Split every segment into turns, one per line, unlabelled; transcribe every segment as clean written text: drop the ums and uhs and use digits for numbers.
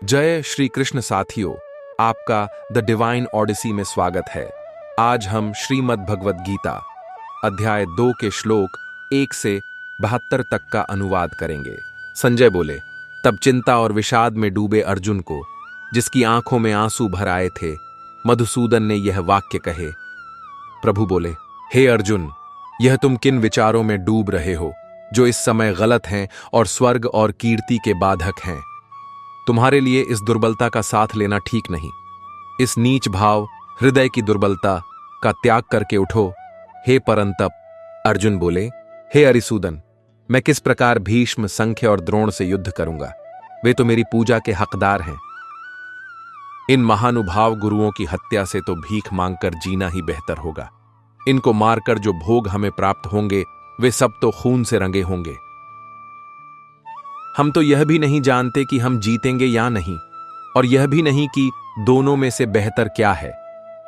जय श्री कृष्ण साथियों, आपका द डिवाइन ऑडिसी में स्वागत है। आज हम श्रीमद् भगवद गीता अध्याय 2 के श्लोक 1 से 72 तक का अनुवाद करेंगे। संजय बोले, तब चिंता और विषाद में डूबे अर्जुन को, जिसकी आंखों में आंसू भर आए थे, मधुसूदन ने यह वाक्य कहे। प्रभु बोले, हे अर्जुन, यह तुम किन विचारों में डूब रहे हो जो इस समय गलत हैं और स्वर्ग और कीर्ति के बाधक हैं। तुम्हारे लिए इस दुर्बलता का साथ लेना ठीक नहीं। इस नीच भाव हृदय की दुर्बलता का त्याग करके उठो, हे परंतप। अर्जुन बोले, हे अरिसूदन, मैं किस प्रकार भीष्म, संख्य और द्रोण से युद्ध करूंगा? वे तो मेरी पूजा के हकदार हैं। इन महानुभाव गुरुओं की हत्या से तो भीख मांगकर जीना ही बेहतर होगा। इनको मारकर जो भोग हमें प्राप्त होंगे वे सब तो खून से रंगे होंगे। हम तो यह भी नहीं जानते कि हम जीतेंगे या नहीं, और यह भी नहीं कि दोनों में से बेहतर क्या है,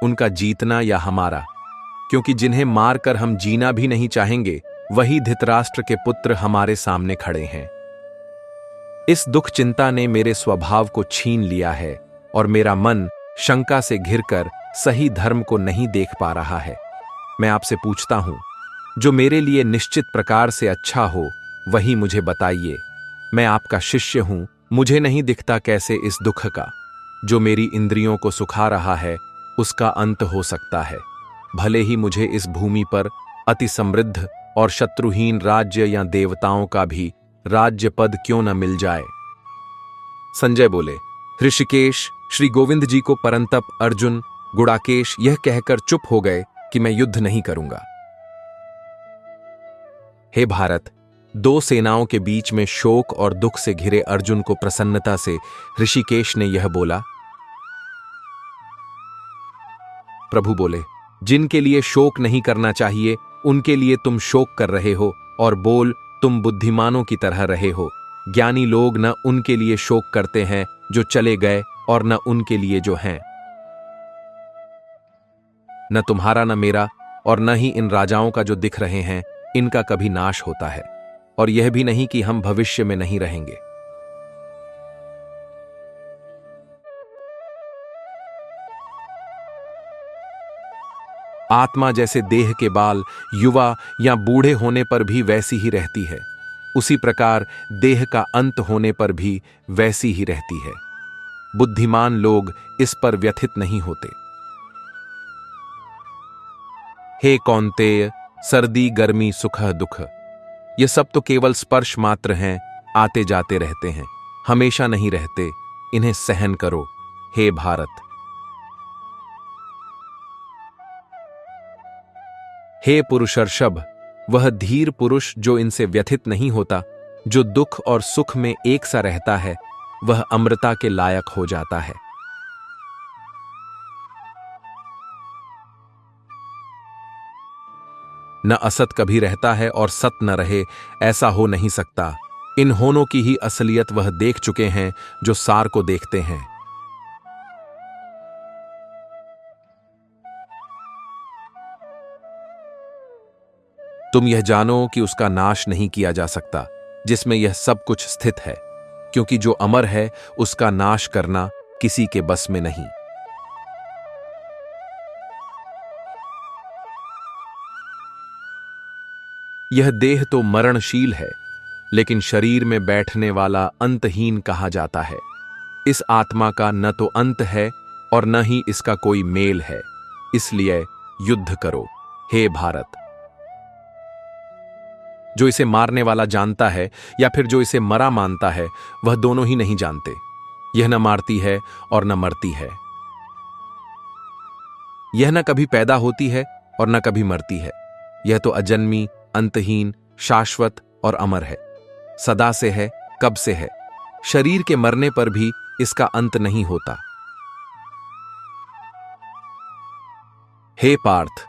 उनका जीतना या हमारा। क्योंकि जिन्हें मारकर हम जीना भी नहीं चाहेंगे, वही धृतराष्ट्र के पुत्र हमारे सामने खड़े हैं। इस दुख चिंता ने मेरे स्वभाव को छीन लिया है और मेरा मन शंका से घिरकर सही धर्म को नहीं देख पा रहा है। मैं आपसे पूछता हूं, जो मेरे लिए निश्चित प्रकार से अच्छा हो वही मुझे बताइए। मैं आपका शिष्य हूं, मुझे नहीं दिखता कैसे इस दुख का, जो मेरी इंद्रियों को सुखा रहा है, उसका अंत हो सकता है। भले ही मुझे इस भूमि पर अति समृद्ध और शत्रुहीन राज्य या देवताओं का भी राज्य पद क्यों न मिल जाए। संजय बोले, ऋषिकेश श्री गोविंद जी को परंतप अर्जुन गुड़ाकेश यह कहकर चुप हो गए कि मैं युद्ध नहीं करूंगा। हे भारत, दो सेनाओं के बीच में शोक और दुख से घिरे अर्जुन को प्रसन्नता से ऋषिकेश ने यह बोला। प्रभु बोले, जिनके लिए शोक नहीं करना चाहिए उनके लिए तुम शोक कर रहे हो, और बोल तुम बुद्धिमानों की तरह रहे हो। ज्ञानी लोग न उनके लिए शोक करते हैं जो चले गए, और न उनके लिए जो हैं। न तुम्हारा, न मेरा, और न ही इन राजाओं का जो दिख रहे हैं, इनका कभी नाश होता है, और यह भी नहीं कि हम भविष्य में नहीं रहेंगे। आत्मा जैसे देह के बाल युवा या बूढ़े होने पर भी वैसी ही रहती है, उसी प्रकार देह का अंत होने पर भी वैसी ही रहती है। बुद्धिमान लोग इस पर व्यथित नहीं होते। हे कौन्तेय, सर्दी गर्मी सुख दुख ये सब तो केवल स्पर्श मात्र हैं, आते जाते रहते हैं, हमेशा नहीं रहते। इन्हें सहन करो, हे भारत। हे पुरुषर्षभ, वह धीर पुरुष जो इनसे व्यथित नहीं होता, जो दुख और सुख में एक सा रहता है, वह अमृता के लायक हो जाता है। न असत कभी रहता है और सत न रहे, ऐसा हो नहीं सकता। इन होनों की ही असलियत वह देख चुके हैं जो सार को देखते हैं। तुम यह जानो कि उसका नाश नहीं किया जा सकता, जिसमें यह सब कुछ स्थित है, क्योंकि जो अमर है उसका नाश करना किसी के बस में नहीं। यह देह तो मरणशील है, लेकिन शरीर में बैठने वाला अंतहीन कहा जाता है। इस आत्मा का न तो अंत है और न ही इसका कोई मेल है, इसलिए युद्ध करो, हे भारत। जो इसे मारने वाला जानता है या फिर जो इसे मरा मानता है, वह दोनों ही नहीं जानते। यह न मारती है और न मरती है। यह न कभी पैदा होती है और न कभी मरती है। यह तो अजन्मी, अंतहीन, शाश्वत और अमर है, सदा से है, कब से है। शरीर के मरने पर भी इसका अंत नहीं होता। हे पार्थ,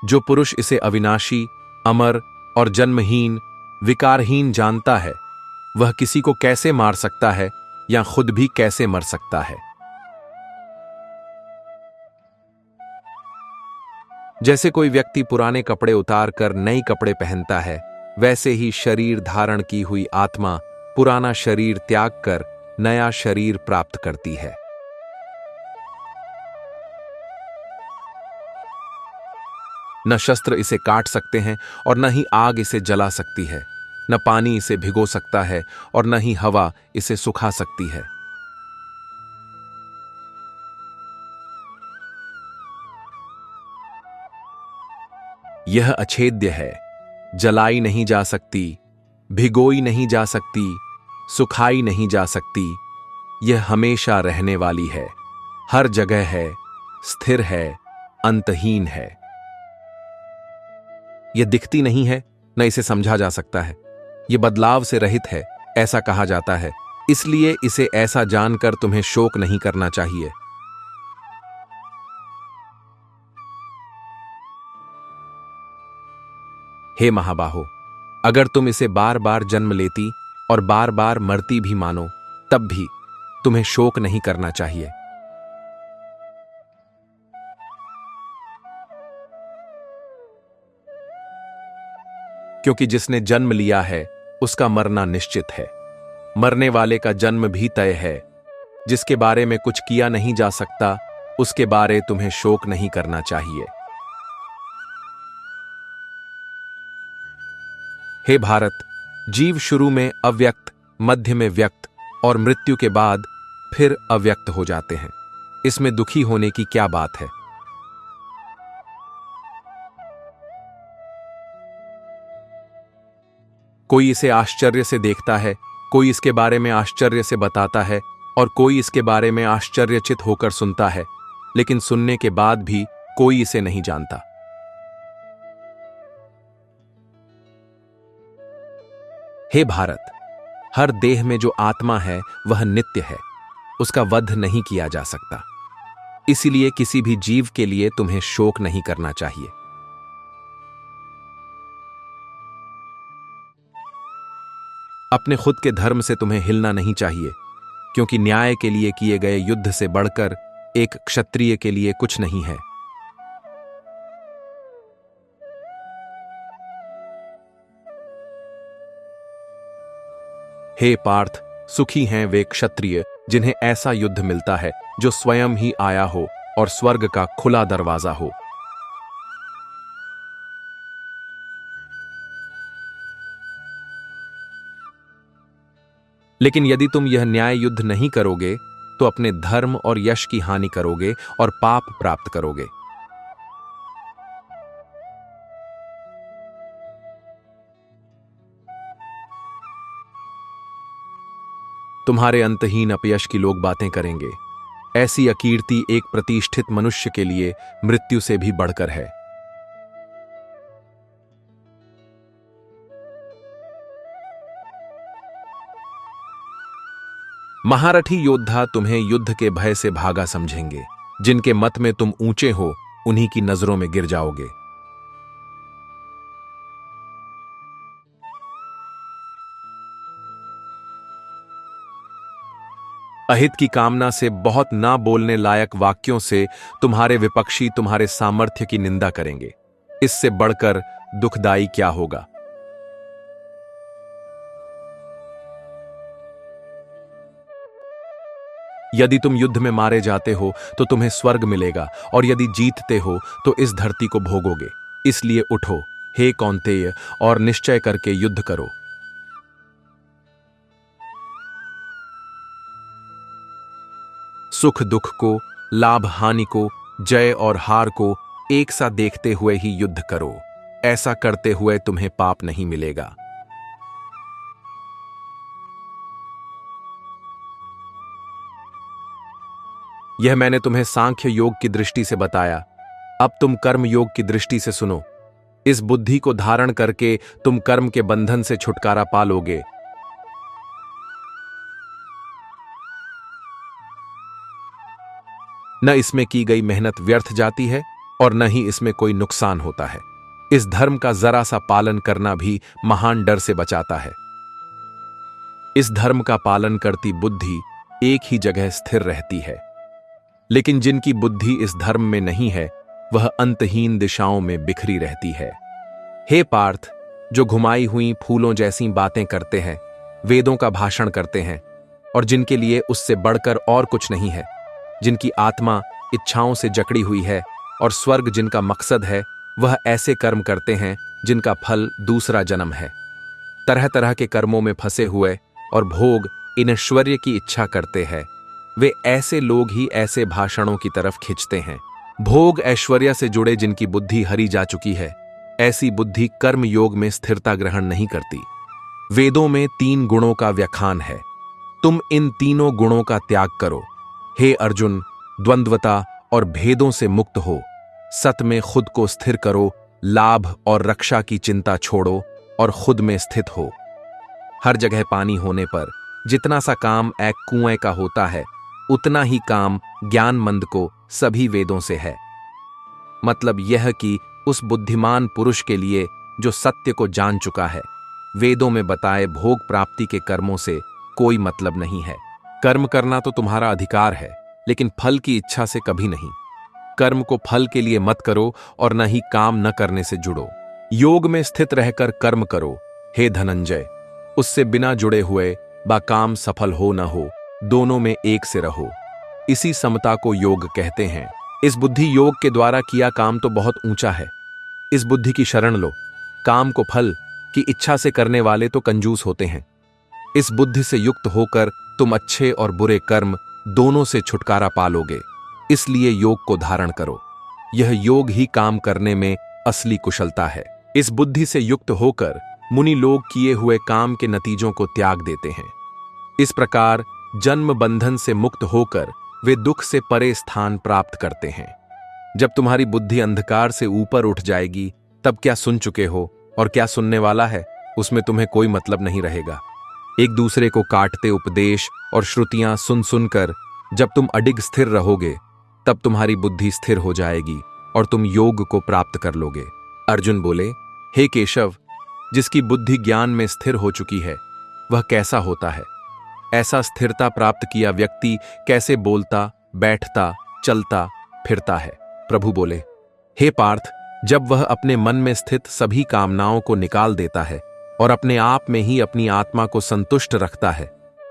जो पुरुष इसे अविनाशी, अमर और जन्महीन, विकारहीन जानता है, वह किसी को कैसे मार सकता है या खुद भी कैसे मर सकता है। जैसे कोई व्यक्ति पुराने कपड़े उतार कर नए कपड़े पहनता है, वैसे ही शरीर धारण की हुई आत्मा पुराना शरीर त्याग कर नया शरीर प्राप्त करती है। न शस्त्र इसे काट सकते हैं और न ही आग इसे जला सकती है, न पानी इसे भिगो सकता है और न ही हवा इसे सुखा सकती है। यह अछेद्य है, जलाई नहीं जा सकती, भिगोई नहीं जा सकती, सुखाई नहीं जा सकती। यह हमेशा रहने वाली है, हर जगह है, स्थिर है, अंतहीन है। यह दिखती नहीं है, न इसे समझा जा सकता है। यह बदलाव से रहित है, ऐसा कहा जाता है। इसलिए इसे ऐसा जानकर तुम्हें शोक नहीं करना चाहिए। हे महाबाहो, अगर तुम इसे बार बार जन्म लेती और बार बार मरती भी मानो, तब भी तुम्हें शोक नहीं करना चाहिए। क्योंकि जिसने जन्म लिया है उसका मरना निश्चित है। मरने वाले का जन्म भी तय है। जिसके बारे में कुछ किया नहीं जा सकता, उसके बारे तुम्हें शोक नहीं करना चाहिए। हे भारत, जीव शुरू में अव्यक्त, मध्य में व्यक्त और मृत्यु के बाद फिर अव्यक्त हो जाते हैं। इसमें दुखी होने की क्या बात है? कोई इसे आश्चर्य से देखता है, कोई इसके बारे में आश्चर्य से बताता है और कोई इसके बारे में आश्चर्यचकित होकर सुनता है, लेकिन सुनने के बाद भी कोई इसे नहीं जानता। हे भारत, हर देह में जो आत्मा है वह नित्य है, उसका वध नहीं किया जा सकता। इसीलिए किसी भी जीव के लिए तुम्हें शोक नहीं करना चाहिए। अपने खुद के धर्म से तुम्हें हिलना नहीं चाहिए, क्योंकि न्याय के लिए किए गए युद्ध से बढ़कर एक क्षत्रिय के लिए कुछ नहीं है। हे पार्थ, सुखी हैं वे क्षत्रिय जिन्हें ऐसा युद्ध मिलता है जो स्वयं ही आया हो और स्वर्ग का खुला दरवाजा हो। लेकिन यदि तुम यह न्याय युद्ध नहीं करोगे तो अपने धर्म और यश की हानि करोगे और पाप प्राप्त करोगे। तुम्हारे अंतहीन अपयश की लोग बातें करेंगे। ऐसी अकीर्ति एक प्रतिष्ठित मनुष्य के लिए मृत्यु से भी बढ़कर है। महारथी योद्धा तुम्हें युद्ध के भय से भागा समझेंगे। जिनके मत में तुम ऊंचे हो, उन्हीं की नजरों में गिर जाओगे। अहित की कामना से बहुत ना बोलने लायक वाक्यों से तुम्हारे विपक्षी तुम्हारे सामर्थ्य की निंदा करेंगे। इससे बढ़कर दुखदाई क्या होगा? यदि तुम युद्ध में मारे जाते हो तो तुम्हें स्वर्ग मिलेगा, और यदि जीतते हो तो इस धरती को भोगोगे। इसलिए उठो, हे कौन्तेय, और निश्चय करके युद्ध करो। सुख दुख को, लाभ हानि को, जय और हार को एक सा देखते हुए ही युद्ध करो। ऐसा करते हुए तुम्हें पाप नहीं मिलेगा। यह मैंने तुम्हें सांख्य योग की दृष्टि से बताया। अब तुम कर्म योग की दृष्टि से सुनो। इस बुद्धि को धारण करके तुम कर्म के बंधन से छुटकारा पालोगे। न इसमें की गई मेहनत व्यर्थ जाती है और न ही इसमें कोई नुकसान होता है। इस धर्म का जरा सा पालन करना भी महान डर से बचाता है। इस धर्म का पालन करती बुद्धि एक ही जगह स्थिर रहती है। लेकिन जिनकी बुद्धि इस धर्म में नहीं है, वह अंतहीन दिशाओं में बिखरी रहती है। हे पार्थ, जो घुमाई हुई फूलों जैसी बातें करते हैं, वेदों का भाषण करते हैं, और जिनके लिए उससे बढ़कर और कुछ नहीं है, जिनकी आत्मा इच्छाओं से जकड़ी हुई है और स्वर्ग जिनका मकसद है, वह ऐसे कर्म करते हैं जिनका फल दूसरा जन्म है। तरह तरह के कर्मों में फंसे हुए और भोग इन ऐश्वर्य की इच्छा करते हैं, वे ऐसे लोग ही ऐसे भाषणों की तरफ खींचते हैं। भोग ऐश्वर्य से जुड़े जिनकी बुद्धि हरी जा चुकी है, ऐसी बुद्धि कर्म योग में स्थिरता ग्रहण नहीं करती। वेदों में 3 गुणों का व्याख्यान है, तुम इन तीनों गुणों का त्याग करो। हे अर्जुन, द्वंद्वता और भेदों से मुक्त हो, सत में खुद को स्थिर करो, लाभ और रक्षा की चिंता छोड़ो और खुद में स्थित हो। हर जगह पानी होने पर जितना सा काम एक कुएं का होता है, उतना ही काम ज्ञानमंद को सभी वेदों से है। मतलब यह कि उस बुद्धिमान पुरुष के लिए जो सत्य को जान चुका है, वेदों में बताए भोग प्राप्ति के कर्मों से कोई मतलब नहीं है। कर्म करना तो तुम्हारा अधिकार है, लेकिन फल की इच्छा से कभी नहीं। कर्म को फल के लिए मत करो और न ही काम न करने से जुड़ो। योग में स्थित रहकर कर्म करो। हे धनंजय, उससे बिना जुड़े हुए बा काम सफल हो न हो, दोनों में एक से रहो। इसी समता को योग कहते हैं। इस बुद्धि योग के द्वारा किया काम तो बहुत ऊंचा है। इस बुद्धि की शरण लो। काम को फल की इच्छा से करने वाले तो कंजूस होते हैं। इस बुद्धि से युक्त होकर तुम अच्छे और बुरे कर्म दोनों से छुटकारा पालोगे। इसलिए योग को धारण करो। यह योग ही काम करने में असली कुशलता है। इस बुद्धि से युक्त होकर मुनि लोग किए हुए काम के नतीजों को त्याग देते हैं। इस प्रकार जन्म बंधन से मुक्त होकर वे दुख से परे स्थान प्राप्त करते हैं। जब तुम्हारी बुद्धि अंधकार से ऊपर उठ जाएगी, तब क्या सुन चुके हो और क्या सुनने वाला है, उसमें तुम्हें कोई मतलब नहीं रहेगा। एक दूसरे को काटते उपदेश और श्रुतियां सुन सुनकर जब तुम अडिग स्थिर रहोगे, तब तुम्हारी बुद्धि स्थिर हो जाएगी और तुम योग को प्राप्त कर लोगे। अर्जुन बोले, हे केशव, जिसकी बुद्धि ज्ञान में स्थिर हो चुकी है, वह कैसा होता है? ऐसा स्थिरता प्राप्त किया व्यक्ति कैसे बोलता, बैठता, चलता, फिरता है? प्रभु बोले, हे पार्थ, जब वह अपने मन में स्थित सभी कामनाओं को निकाल देता है और अपने आप में ही अपनी आत्मा को संतुष्ट रखता है,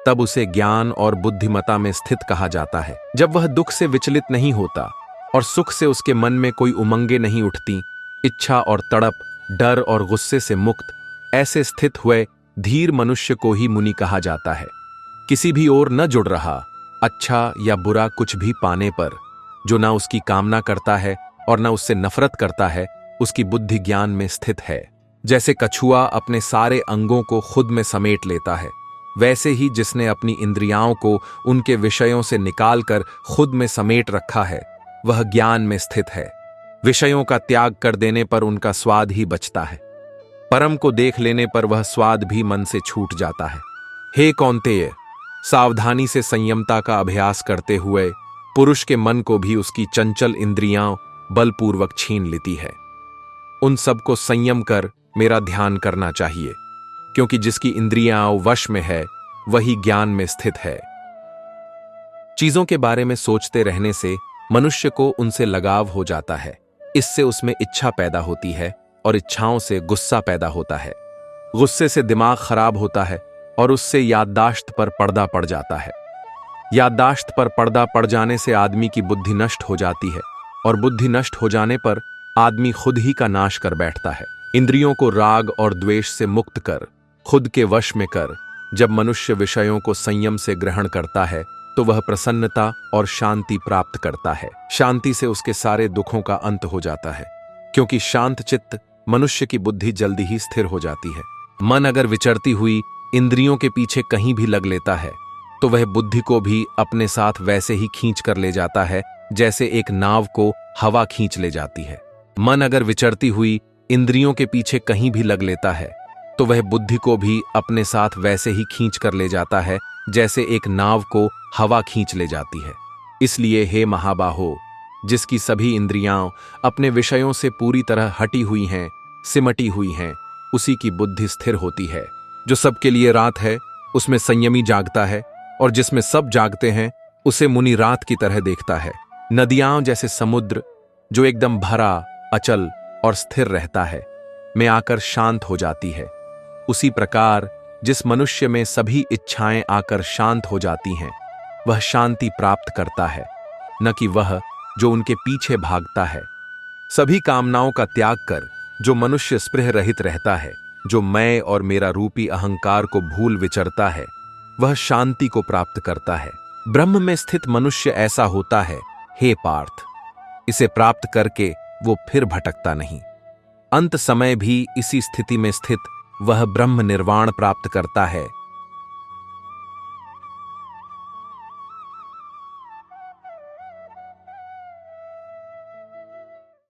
तब उसे ज्ञान और बुद्धिमता में स्थित कहा जाता है। जब वह दुख से विचलित नहीं होता और सुख से उसके मन में कोई उमंगे नहीं उठती, इच्छा और तड़प, डर और गुस्से से मुक्त, ऐसे स्थित हुए धीर मनुष्य को ही मुनि कहा जाता है। किसी भी ओर न जुड़ रहा, अच्छा या बुरा कुछ भी पाने पर जो ना उसकी कामना करता है और न उससे नफरत करता है, उसकी बुद्धि ज्ञान में स्थित है। जैसे कछुआ अपने सारे अंगों को खुद में समेट लेता है, वैसे ही जिसने अपनी इंद्रियाओं को उनके विषयों से निकालकर खुद में समेट रखा है, वह ज्ञान में स्थित है। विषयों का त्याग कर देने पर उनका स्वाद ही बचता है। परम को देख लेने पर वह स्वाद भी मन से छूट जाता है। हे कौन्तेय, सावधानी से संयमता का अभ्यास करते हुए पुरुष के मन को भी उसकी चंचल इंद्रियां बलपूर्वक छीन लेती है। उन सब को संयम कर मेरा ध्यान करना चाहिए, क्योंकि जिसकी इंद्रियां वश में है, वही ज्ञान में स्थित है। चीजों के बारे में सोचते रहने से मनुष्य को उनसे लगाव हो जाता है। इससे उसमें इच्छा पैदा होती है और इच्छाओं से गुस्सा पैदा होता है। गुस्से से दिमाग खराब होता है और उससे याददाश्त पर पर्दा पड़ जाता है। याददाश्त पर पर्दा पड़ जाने से आदमी की बुद्धि नष्ट हो जाती है और बुद्धि नष्ट हो जाने पर आदमी खुद ही का नाश कर बैठता है। इंद्रियों को राग और द्वेष से मुक्त कर खुद के वश में कर जब मनुष्य विषयों को संयम से ग्रहण करता है, तो वह प्रसन्नता और शांति प्राप्त करता है। शांति से उसके सारे दुखों का अंत हो जाता है, क्योंकि शांत चित्त मनुष्य की बुद्धि जल्दी ही स्थिर हो जाती है। मन अगर विचरती हुई इंद्रियों के पीछे कहीं भी लग लेता है, तो वह बुद्धि को भी अपने साथ वैसे ही खींच कर ले जाता है जैसे एक नाव को हवा खींच ले जाती है। मन अगर विचरती हुई इंद्रियों के पीछे कहीं भी लग लेता है, तो वह बुद्धि को भी अपने साथ वैसे ही खींच कर ले जाता है जैसे एक नाव को हवा खींच ले जाती है। इसलिए हे महाबाहो, जिसकी सभी इंद्रियां अपने विषयों से पूरी तरह हटी हुई हैं, सिमटी हुई हैं, उसी की बुद्धि स्थिर होती है। जो सबके लिए रात है, उसमें संयमी जागता है, और जिसमें सब जागते हैं, उसे मुनि रात की तरह देखता है। नदियां जैसे समुद्र जो एकदम भरा, अचल और स्थिर रहता है, में आकर शांत हो जाती है, उसी प्रकार जिस मनुष्य में सभी इच्छाएं आकर शांत हो जाती हैं, वह शांति प्राप्त करता है, न कि वह जो उनके पीछे भागता है। सभी कामनाओं का त्याग कर जो मनुष्य स्पृह रहित रहता है, जो मैं और मेरा रूपी अहंकार को भूल विचरता है, वह शांति को प्राप्त करता है। ब्रह्म में स्थित मनुष्य ऐसा होता है, हे पार्थ, इसे प्राप्त करके वो फिर भटकता नहीं। अंत समय भी इसी स्थिति में स्थित वह ब्रह्म निर्वाण प्राप्त करता है,